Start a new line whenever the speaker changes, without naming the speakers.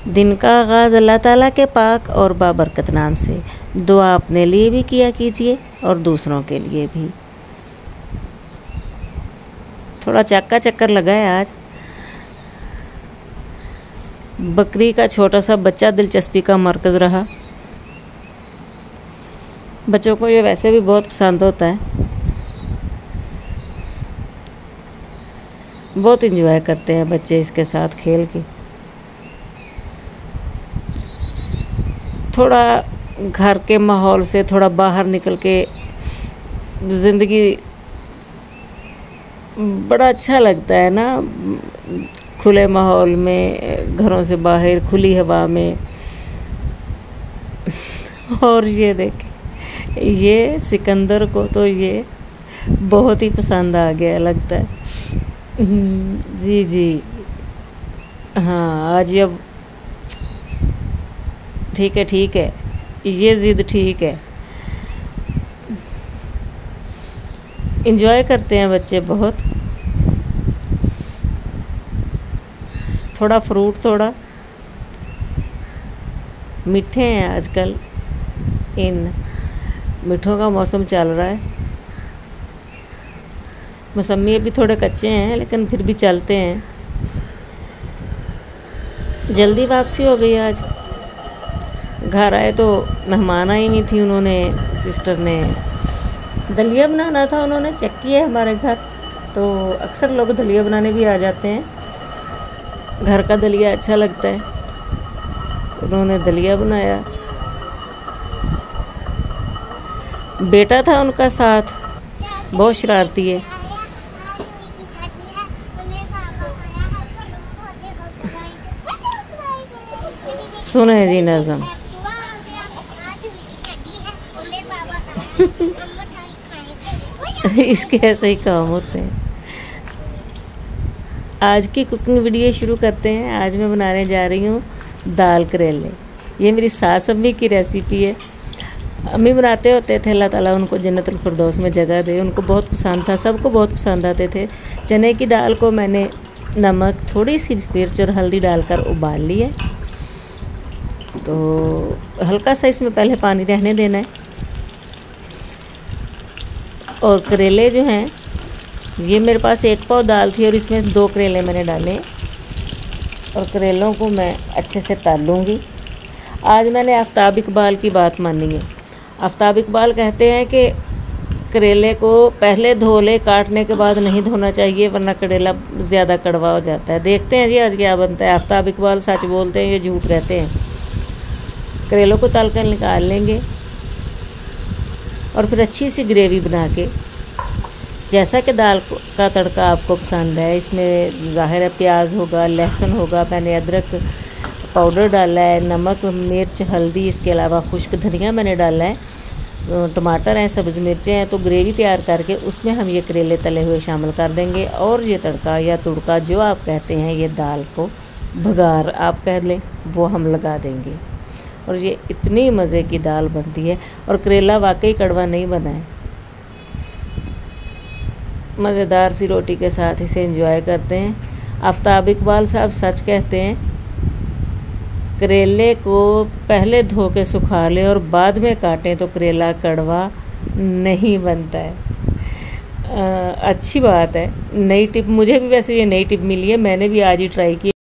दिन का आगाज़ अल्लाह ताला के पाक और बाबरकत नाम से। दुआ अपने लिए भी किया कीजिए और दूसरों के लिए भी। थोड़ा चक्का चक्कर लगा है आज। बकरी का छोटा सा बच्चा दिलचस्पी का मरकज़ रहा। बच्चों को ये वैसे भी बहुत पसंद होता है, बहुत इंजॉय करते हैं बच्चे इसके साथ खेल के। थोड़ा घर के माहौल से थोड़ा बाहर निकल के ज़िंदगी बड़ा अच्छा लगता है ना, खुले माहौल में, घरों से बाहर खुली हवा में। और ये देखें, ये सिकंदर को तो ये बहुत ही पसंद आ गया लगता है। जी जी हाँ, आज अब ठीक है, ये ज़िद ठीक है। इंजॉय करते हैं बच्चे बहुत। थोड़ा फ्रूट, थोड़ा मीठे हैं आजकल, इन मीठों का मौसम चल रहा है। मौसमी अभी थोड़े कच्चे हैं लेकिन फिर भी चलते हैं। जल्दी वापसी हो गई आज। घर आए तो मेहमान आई हुई थी, उन्होंने सिस्टर ने दलिया बनाना था, उन्होंने चक्की है हमारे घर, तो अक्सर लोग दलिया बनाने भी आ जाते हैं। घर का दलिया अच्छा लगता है, उन्होंने दलिया बनाया। बेटा था उनका साथ, बहुत शरारती है। सुने जी नज़म। इसके ऐसे ही काम होते हैं। आज की कुकिंग वीडियो शुरू करते हैं। आज मैं बनाने जा रही हूँ दाल करेले। ये मेरी सास अम्मी की रेसिपी है। अम्मी बनाते होते थे, अल्लाह ताला उनको जन्नतुल फिरदौस में जगह दे। उनको बहुत पसंद था, सबको बहुत पसंद आते थे। चने की दाल को मैंने नमक, थोड़ी सी मिर्च और हल्दी डालकर उबाल लिया। तो हल्का सा इसमें पहले पानी रहने देना है। और करेले जो हैं, ये मेरे पास 1 पाव दाल थी और इसमें 2 करेले मैंने डाले। और करेलों को मैं अच्छे से तल लूँगी। आज मैंने आफ्ताब इकबाल की बात मानी है। आफ्ताब इकबाल कहते हैं कि करेले को पहले धो ले, काटने के बाद नहीं धोना चाहिए वरना करेला ज़्यादा कड़वा हो जाता है। देखते हैं जी आज क्या बनता है। आफ्ताब इकबाल सच बोलते हैं, ये झूठ कहते हैं। करेलों को तल कर निकाल लेंगे और फिर अच्छी सी ग्रेवी बना के, जैसा कि दाल का तड़का आपको पसंद है, इसमें ज़ाहिर है प्याज होगा, लहसुन होगा, मैंने अदरक पाउडर डाला है, नमक, मिर्च, हल्दी, इसके अलावा खुश्क धनिया मैंने डाला है, टमाटर हैं, सब्ज़ मिर्चें हैं। तो ग्रेवी तैयार करके उसमें हम ये करेले तले हुए शामिल कर देंगे। और ये तड़का या तुड़का जो आप कहते हैं, ये दाल को भगार आप कह लें, वो हम लगा देंगे। और ये इतनी मज़े की दाल बनती है। और करेला वाकई कड़वा नहीं बना है। मज़ेदार सी रोटी के साथ इसे एंजॉय करते हैं। आफ्ताब इकबाल साहब सच कहते हैं, करेले को पहले धो के सुखा लें और बाद में काटें तो करेला कड़वा नहीं बनता है। अच्छी बात है, नई टिप। मुझे भी वैसे ये नई टिप मिली है, मैंने भी आज ही ट्राई की।